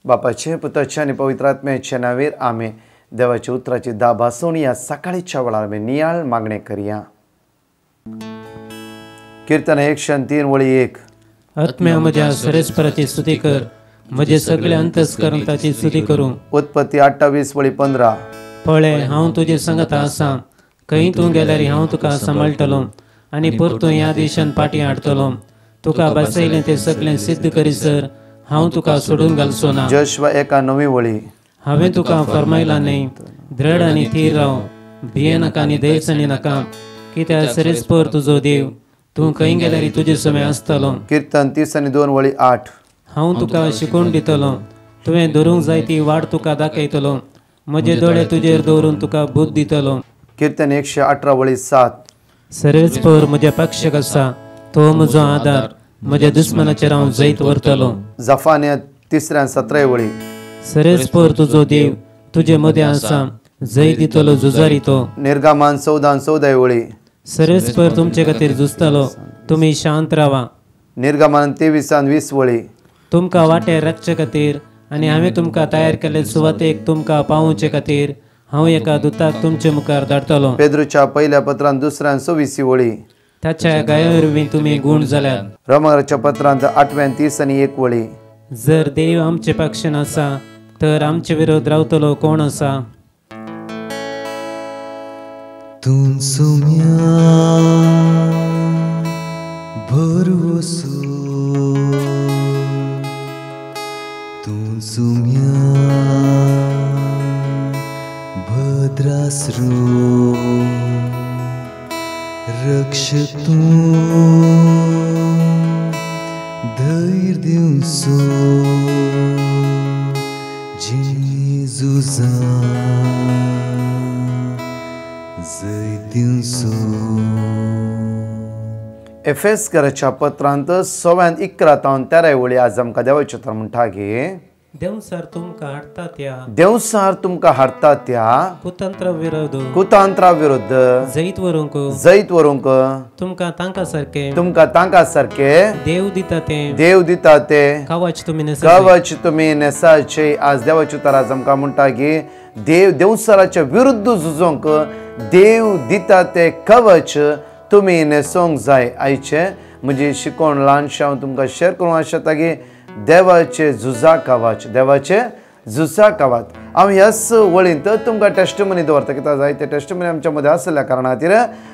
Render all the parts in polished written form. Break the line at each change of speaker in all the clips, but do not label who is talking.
बापाचे पुताचे आणि पवित्र आत्म्याचे नावेर आमे देवाच्या उतराची दा भासवणी या सकाळीच्या वेळार आमी नियाळ मागणे करूया. कीर्तन 103 वळी 1.
आत्म्या म्हज्या सरस्वराची स्तुती कर, म्हजे सगळे अंतस्करणाची स्तुती करूं.
उत्पत्ती 28 वळी 15.
पळय हांव तुजे संगत आसां, खंय तूं गेल्यार हांव तुका सांबाळटलो आनी परतून ह्या देशान फाटीं हाडटलो. तुका बसयलें तें सगळें सिद्ध करीसर हांव तुका सोडून घालचो ना.
जोशुआ 1:9 वळी.
हांवें तुका फरमायलां न्ही, दृढ आनी थीर राव, भिये नाका आनी दयचणी नाका, कित्याक सरेस्पर तुजो देव, तूं खंय गेल्यार तुजे समय आसतलो.
कीर्तन 32 वळी 8.
हांव तुका शिकोवन दितलो, तुवें धरूंक जाय ती वाट तुका दाखयतलो, म्हजे दोळे तुजेर दवरून तुका बुद्ध दितलो.
कीर्तन 118 वळी 7.
सरेस्पर म्हज्या पक्षाक आसा, तो म्हजो आदार, म्हज्या दुस्मनाचेर हांव जैत व्हरतलो.
जफान्या 3:17 वळी.
सरेस्पर तुजो देव तुजे मदें आसा, जैत दितलो झुजारी तो.
निर्गमान 14:14 वळी.
सरेस्पर तुमचे खातीर झुजतलो, तुमी शांत रावा.
निर्गमान 23:20 वळी.
तुमकां वाटेर राखचे खातीर आनी हांवें तुमकां तयार केल्ले सुवातेक तुमकां पावोवचे खातीर हांव एका दुताक तुमचे मुखार धाडटलो.
पेद्रूच्या पहिल्या पत्रांत 2:26 वळी.
ताच्या गायावरवीं तुमी गूण जाल्यात.
रोमांच्या पत्रांत 8:30 वळी.
जर देव आमचे पक्षान आसा तर आमचे विरोध रावतलो कोण आसा.
तूं सुम्या भरवसो, तूं सुम्या भद्रासरो, रक्ष तूं धैर्य दिवसो जेजुसा जय दिवसो.
एफेसकराच्या पत्रांत 6:11 वळी आज आमकां देवाचें उतर म्हणटा की
देवसार तुमकां हाडटा त्या,
देवसार तुमकां हाडटा त्या
कुतंत्रा विरोध
जैत
वरूंक तुमकां तांका सारके देव दिता ते कवच
तुमी नेसाचे. आज देवाचे उतर आज आमकां म्हणटा की देवसाराच्या विरुद्ध झुजोंक देव दिता ते कवच तुमी नेसोंक जाय. आयचे म्हजी शिकोवण ल्हानशें हांव तुमकां शेअर करूंक आशेता की देवाचे झुजा कवच, देवाचे झुजा कवच. हांव ह्याच वळींत तुमकां टेस्टमनी दवरता, कित्याक जायते टेस्टमनी आमच्या मदें आसल्या कारणान खातीर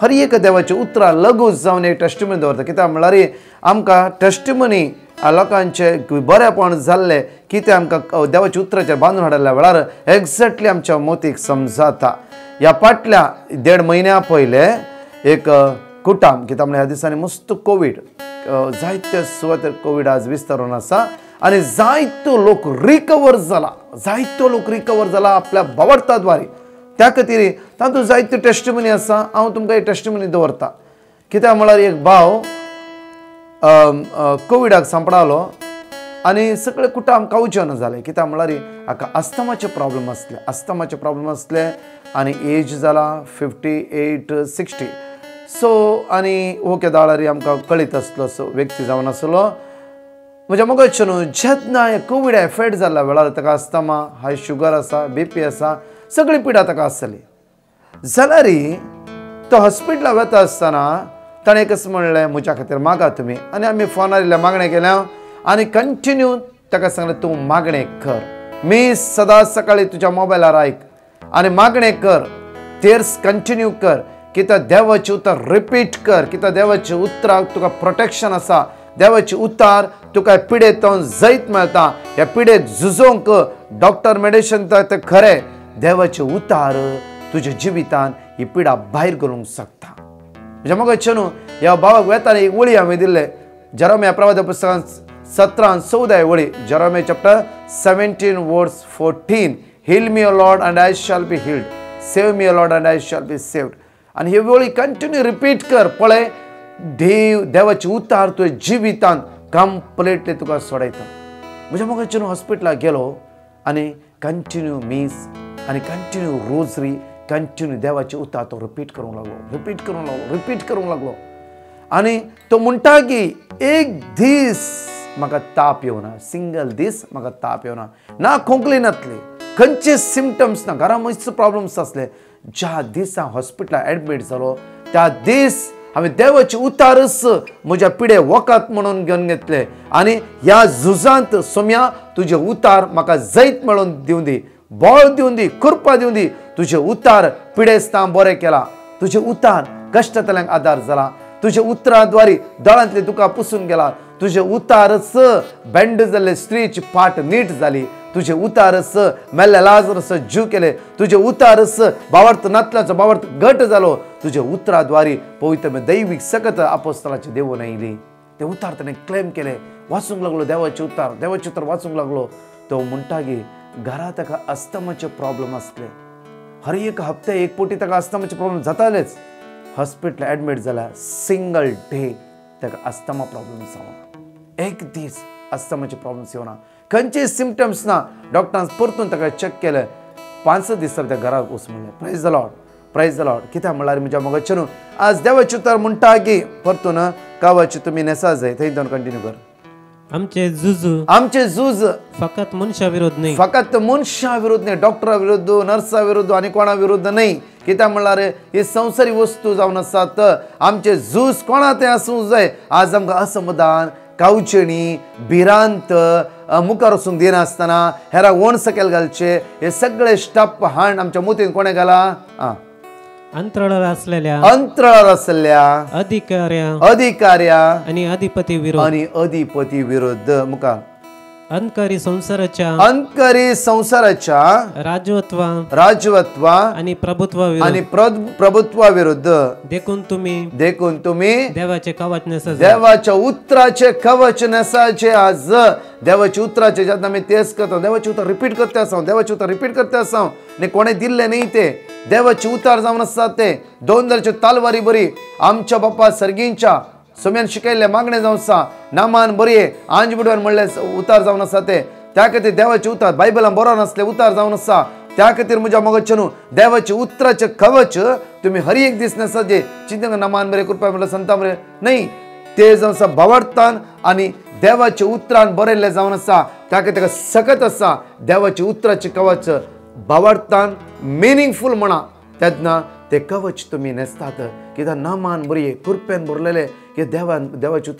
हर एक देवाची उतरां लगूच जावन एक टेस्टमनी दवरता. कित्याक म्हळ्यार आमकां टेस्टमनी लोकांचे बरेपण जाल्ले की ते आमकां देवाच्या उतराचेर बांदून हाडल्या वेळार एक्झॅक्टली आमच्या मोतीक समजता. ह्या फाटल्या 1.5 म्हयन्या पयले एक कुटाम, कित्याक म्हळ्यार ह्या दिसांनी मस्त कोवीड, जायते सुवातेर कोवीड आज विस्तारून आसा आनी जायतो लोक रिकवर जाला आपल्या भावार्थाद्वारे. त्या खातीर तातूंत जायत्यो टेस्टमनी आसा. हांव तुमकां एक टेस्टमनी दवरता. कित्याक म्हळ्यार एक भाव कोविडाक सांपडालो आनी सगळे कुटाम कावचे जाले. कित्याक म्हळ्यार हाका अस्थमाचे प्रॉब्लेम असले आनी एज जाला 58-60. सो आनी हो केदाळारी आमकां कळीत आसलो सो व्यक्ती जावन आसलो. म्हज्या मोगाचे न्हू जेन्ना कोवीड एफेक्ट जाल्ल्या वेळार ताका अस्थमा, हाय शुगर आसा, BP आसा, सगळी पिडा ताका आसली. जाल्यार तो हॉस्पिटलाक वता आसतना ताणें एकच म्हणलें, म्हज्या खातीर मागा तुमी. आनी आमी फोनार इल्लें मागणें केलें आनी कंटिन्यू ताका सांगलें तूं मागणें कर. मी सदांच सकाळी तुज्या मोबायलार आयक आनी मागणें कर, तेर्स कंटिन्यू कर. कित्याक देवाचें उतर रिपीट कर. कित्याक देवाच्या उतराक तुका प्रोटेक्शन आसा. देवाची उतार तुका पिडेतून जैत मेळटा. ह्या पिडेक झुजोंक डॉक्टर मेडिसिन ते खरें. देवाचे उतार तुज्या जिवितान ही पिडा भायर करूंक शकता. म्हज्या मोगाचे न्हू ह्या भावाक वेतान एक वळी हांवें दिल्ले जेरोमिया प्रवाद पुस्तकांत 17:14 वळी. जेरोमिया chapter 17:14. Heal me, O Lord, and I shall be healed. Save me, O Lord, and I shall be saved. आणि हे वेळी कंटिन्यू रिपीट कर. पळय देवाची उतार तुवें जिवितान कंप्लीटली तुका सोडयता. म्हज्या मोगाचे न्हू हॉस्पिटलाक गेलो आनी कंटिन्यू मीस आनी कंटिन्यू रोजरी कंटिन्यू देवाची उतार तो रिपीट करूंक लागलो. आनी तो म्हणटा की एक दीस म्हाका ताप येवना सिंगल दीस म्हाका ताप येवना ना खोंकली नासली खंयचे सिम्पटम्स ना घरा मस्त प्रॉब्लम्स असले ज्या दीस हांव हॉस्पिटलांत एडमीट जालो त्या दीस हांवें देवाची उतारस म्हज्या पिडे वखद म्हणून घेवन घेतले आनी ह्या झुजांत सोम्या तुजे उतार म्हाका जैत मेळोवन दिवं दी बळ दिवं दी कृपा दिवं दी तुजे उतार पिडेस्तां बरें केला तुजे उतार कश्टतल्यांक आदार जाला तुजे उतराद्वारे दोळांतली दुकां पुसून गेला तुजे उतारस बँड जाल्ले स्त्रीची पाट नीट जाली तुजे उतारस मेल्ले लाजरस जीव केले तुजे उतारस भावार्थ नातल्याचो भावार्थ घट जालो तुजे उतराद्वारे पवित्र दैवीक सकत आपोस्तलाची देवून आयली ते उतार ताणें क्लेम केले वाचूंक लागलो देवाचे उतार वाचूंक लागलो तो म्हणटागी घरा ताका अस्थमाचे प्रॉब्लेम आसले हर एक हप्ते एक पोटी ताका अस्थमाचे प्रॉब्लेम जातालेच हॉस्पिटल एडमीट जाला सिंगल डे ताका अस्थमा प्रॉब्लेम जावना एक दीस अस्थमाचे प्रॉब्लेम्स येवना खंयचे सिम्पटम्स ना डॉक्टरान परतून ताका चेक केले 5 दीस त्या घराक वच म्हणलें प्रायज द लॉर्ड कित्याक म्हणल्यार म्हज्या मोगाचे न्हू आज देवाचे उतर म्हणटा की परतून कावाचे तुमी नेसा जाय थंय जावन कंटिन्यू कर आमचे झूज
फकत मनशा विरोध न्ही
फकत मनशा विरोध न्ही डॉक्टरा विरुद्ध नर्सा विरुद्ध आनी कोणा विरुद्ध न्ही कित्याक म्हणल्यार ही संवसारी वस्तू जावन आसात आमचे झूज कोणा ते आसूंक जाय आज आमकां असमाधान कावचणी भिरांत मुखार वचूंक दिनासतना हेराक वण सकयल घालचे हे सगळे स्टप हाण आमच्या मोतीन कोणे घाला
अंतराळार आसलेल्या
अधिकाऱ्या
आणि
अधिपती विरुद्ध मुखार
अंधकारी
संसाराच्या राजवत्वा
आणि
प्रभुत्वा विरुद्ध देखून तुम्ही देवाच्या उतराचे कवच नेसाचे आज देवाचे उतराचे जेन्ना आमी तेच करता देवाचे उतर रिपीट करता आसा ने कोणे दिल्ले न्ही ते देवाचे उतार जावन आसा ते 2000 तालवारी बरी आमच्या बाप्पा सर्गींच्या सोम्यान शिकयल्ले मागणे जावन आसा नामान बरये आंज बुडवान म्हणले उतार जावन आसा ते त्या खातीर देवाचे उतार बायबलान बरोवन आसले उतार जावन आसा त्या खातीर म्हज्या मोगाचे न्हू देवाचे उतराचे कवच तुम्ही हर एक दीस नेसाचे चिंतक नामान बरे कृपा म्हणले संता बरे न्ही ते जावन आसा भावार्थान आनी देवाचे उतरान बरयल्ले जावन आसा त्या खातीर ताका सकत आसा देवाचे उतराचे कवच भावार्थान मिनिंगफूल म्हणा तेन्ना ते कवच तुम्ही नेसतात कित्याक नामान बरये कृपेन भरलेले की देवाचे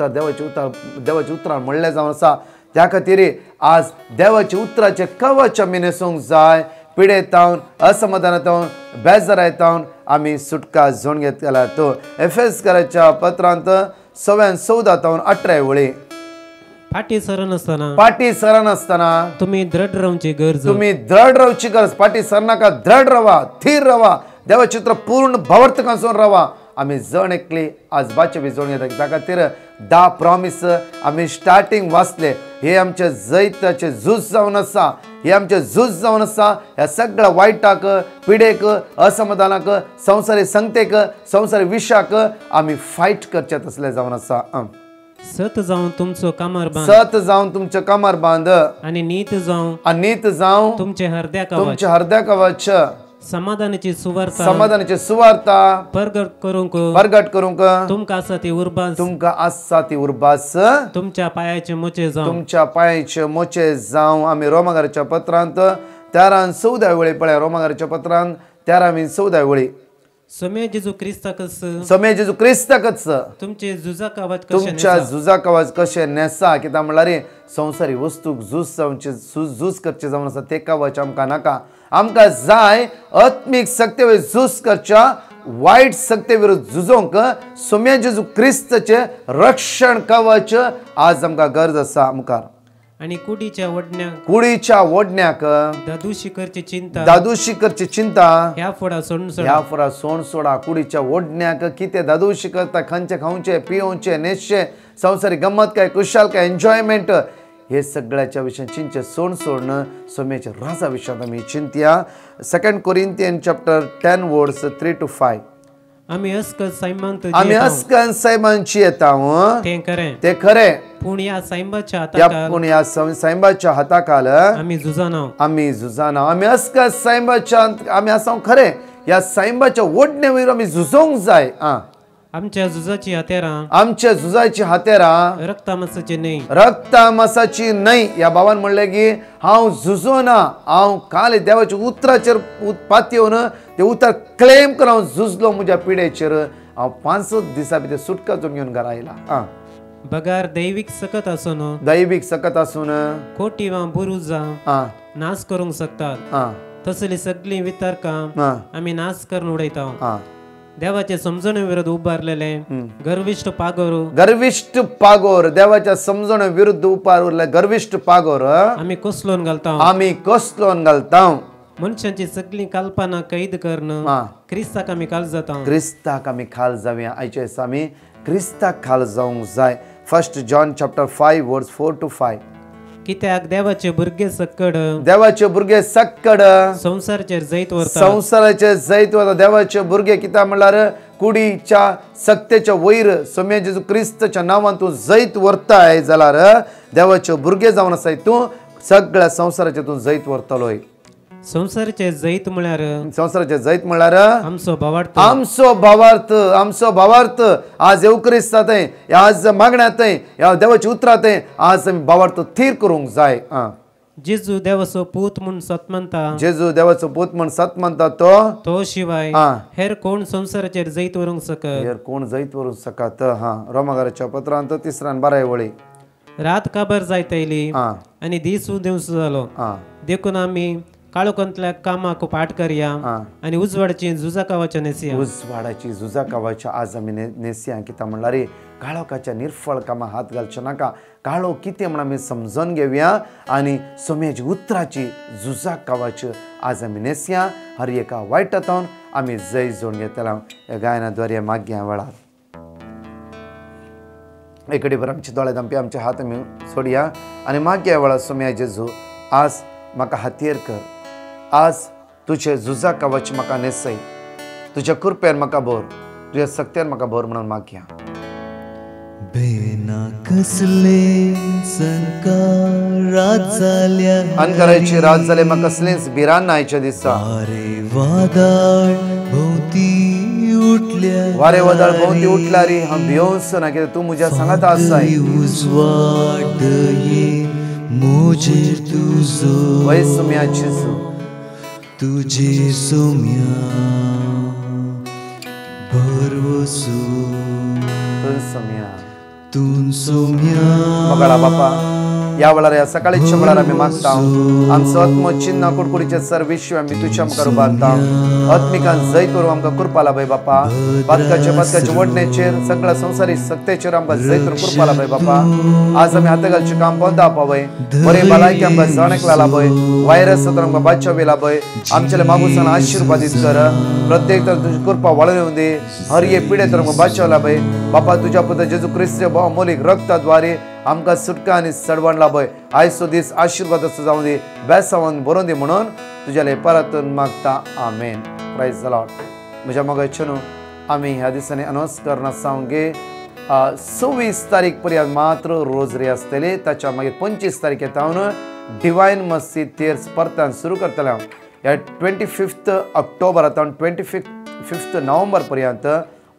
उतरान म्हणले जावन आसा त्या खातीर आज देवाचे उतराचे कवच आमी नेसूंक जाय पिडेतावन असमाधानातावन बेजारायतावन आमी सुटका जोण घेतला तो एफेसकाराच्या पत्रांत 14:14-18 वळी
पाटी सरण आसतना
तुम्ही दृढ रावची गरज पाटी सरनाका दृढ रावा थीर रावा देवाचे उतर पूर्ण भावार्थ कांसून रावा आमी जण एकली आज बाचे बी जोण घेता त्या खातीर 10 प्रॉमिस आमी स्टार्टींग वाचले हे आमचे जैताचे झूज जावन आसा ह्या सगळ्या वायटाक पिडेक असमाधानाक संवसारी संगतेक संवसारी विशाक आमी फायट करचे तसले जावन आसा
सत जावन तुमचो कामार बांद आणि नीत जावन तुमचे हृदय कवच समाधानाची सुवार्ता प्रगट करूंक तुमका आसा ती उर्बास तुमच्या पायाचे मोचे जावं आमी रोमाकाराच्या पत्रांत 13:14 वेळी पळय रोमाकाराच्या पत्रांत 13:14 वेळी समय जेजू क्रिस्ताकच तुमच्या
झुजा कवच कशे नेसा कित्याक म्हणल्यार संवसारी वस्तूक झूज करचे जावन आसा ते कवच आमकां नाका आमकां जाय आत्मीक सक्ते वयल्यान झूज करच्या वायट सक्ते विरुद्ध झुजोंक सोम्या जेजू क्रिस्ताचे रक्षण कवच आज आमकां गरज आसा मुखार
आणि कुडीच्या वडण्याक दादूशी करची चिंता ह्या फुडा
सोण सोडा कुडीच्या वडण्याक कितें दादूशी करता खंयचे खावचे पिवचे न्हेसचे संवसारी गंमत काय कुशाल काय एन्जॉयमेंट हे सगळ्याच्या विशयान चिंचे सोडणं सोम्याच्या राजा विशयात आमी चिंतया 2 कोरिंथियन चॅप्टर 10 वर्स 3-5
आमी
अस्कन सैमांची येता ते खरे
पूण या
सैमाच्या हाताखाल आमी झुजाना आमी अस्कन सैमाच्या आमी आसा खरे या सैमाच्या ओडणे वयर आमी झुजोंक जाय
आमच्या झुजाची हत्यारां
आमच्या झुजाची हातेरां
रक्तामांसाची न्हय
रक्तामासाची नाही. या भावान म्हणले की हांव झुजोना, हांव काल देवाच्या उतराचेर पातयेवन ते उतर क्लेम करून हांव झुजलो म्हज्या पिडेचेर. हांव 5 दिसां भितर सुटका घेवन घरा आयला.
बगार दैवीक सकत आसून
दैवीक सकत आसून
खोटी वा बुरुजां नाश करूंक शकतात. तसली सगळी वितर्कां आमी नाश करून उडयता. देवाचे समजणे विरुद्ध उबारलेले गर्विष्ठ पागोर देवाच्या समजणे विरुद्ध उबारलेले गर्विष्ठ पागोर आमी कसलोन घालता. मनशांची सगळी कल्पना कैद करणं क्रिस्ताक आमी खाल जाता.
क्रिस्ताक आमी खाल जावया. आयच्या दिसा आमी क्रिस्ताक खाल जावंक जाय. 1 जॉन चॅप्टर 5 वर्स 4 to 5.
कित्याक देवाचे भुरगे
सक्कड
संसाराचेर जैत व्हरता.
संसाराचे जैत वता. देवाचे भुरगे कित्याक म्हणल्यार कुडीच्या सक्तेच्या वयर सोम्या जेजू क्रिस्ताच्या नांवान तूं जैत व्हरताय जाल्यार देवाचे भुरगे जावन आसाय तूं सगळ्या संसाराचे तूं जैत व्हरतलोय.
संसाराचे जैत
म्हळ्यार
आमचो
भावार्थ आज येवक्रिस्त जाताय, आज मागण्यात ह्या देवाच्या उतरात आज आमी भावार्थ थीर करूंक जाय.
जेजू देवाचो पूत म्हूण सत म्हणटा तो शिवाय हेर कोण संसाराचेर जैत व्हरूंक
शकत. रोमाकाराच्या पत्रांत 3 आणि 12 वळी.
रात काबार जायत आयली आनी दीस दिवस जालो. देखून आमी काळोखांतल्या कामाक पाठ करया आनी उजवाडाची झुजा कावाच्या आज आमी नेसया. कित्याक म्हणल्यार काळोखाच्या निर्फळ कामां हात घालचे नाका. काळो कितें म्हण आमी समजून घेवया आनी सोम्याची उतराची झुजा कावाची आज आमी नेसया. हर एका वायटांतून आमी जय जोड घेतला. ह्या गायनाद्वारे मागया वेळार एकडे भर आमचे दोळे धांपया, आमचे हात आमी सोडया आनी मागया वेळार सोम्या जेजू आज म्हाका हातेर कर. आज तुझे झुजा कवच म्हाका नेसय. तुझ्या कृपेन म्हाका भर, तुझ्या सक्तेन म्हाका भर म्हणून मागया.
बेना कसले संकारात जाल्या
अनकरायची रात जाले म्हाका कसलेच भिरान ना. आयच्या दिसा वारे वादळ भोवती उठला रे हांव भियोंस ना, कित्याक तूं म्हज्या सांगात आसाय. वय सोम्या जेजू
तुझे सोम्या भरवसू तूं सोम्या
मगळा बापा या वेळार या सकाळीच्या वेळार आमी मागता. आमचो आत्मो चिन्ह कुडकुडीचे सर विश्व आमी तुझ्या मुखार उबारता. आत्मिकान जैत करूं आमकां कृपा लाभय बापा. बदकाचे वडणेचेर सगळ्या संवसारीक सत्तेचेर आमकां जैत करूं कृपा लाभय बापा. आज आमी हाता घालचें काम पोंदा पावय. बरे भलायकी आमकां जाणेकला लाभय. वायरस आमकां बादशावी लाभय. आमच्या मागुसान आशिर्वादीत कर. प्रत्येक तर तुजी कृपा वळून येवं दे. हर एक पिढे तर आमकां बादशाव लाभय बापा. तुज्या पुत्र जेजू क्रिस्ताच्या बहुमोलीक रक्ताद्वारे आमकां सुटका आनी सडवण लाभय. आयचो दीस आशिर्वादाचो जावं दी, बेसावन बरोवन दी म्हणून तुज्या परतून मागता. आमेन. Praise the lord. म्हज्या मोगाचे न्हू आमी ह्या दिसांनी अनाउन्स करना सांगे 26 तारीख पर्यंत मात्र रोजरी आसतली. ताच्या मागीर 25 तारखेतावन डिवायन मस्जिद तेर्स परतान सुरू करतले. ह्या 25 ऑक्टोबरांतल्यान 25 नोव्हेंबर पर्यंत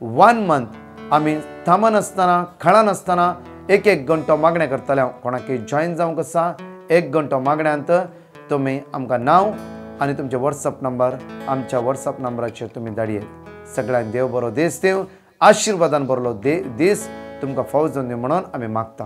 1 मंथ आमी थांबनासतना खळनासतना एक घंटो मागण्या करतले. कोणाकय जॉईन जावंक आसा 1 घंटो मागण्यांत तुमी आमकां नांव आनी तुमचे WhatsApp नंबर आमच्या WhatsApp नंबराचेर तुमी धाडयेत. सगळ्यांक देव बरो दीस दिवं. आशिर्वादान बरो दीस तुमकां फावो जावन दिवं म्हणून आमी मागता.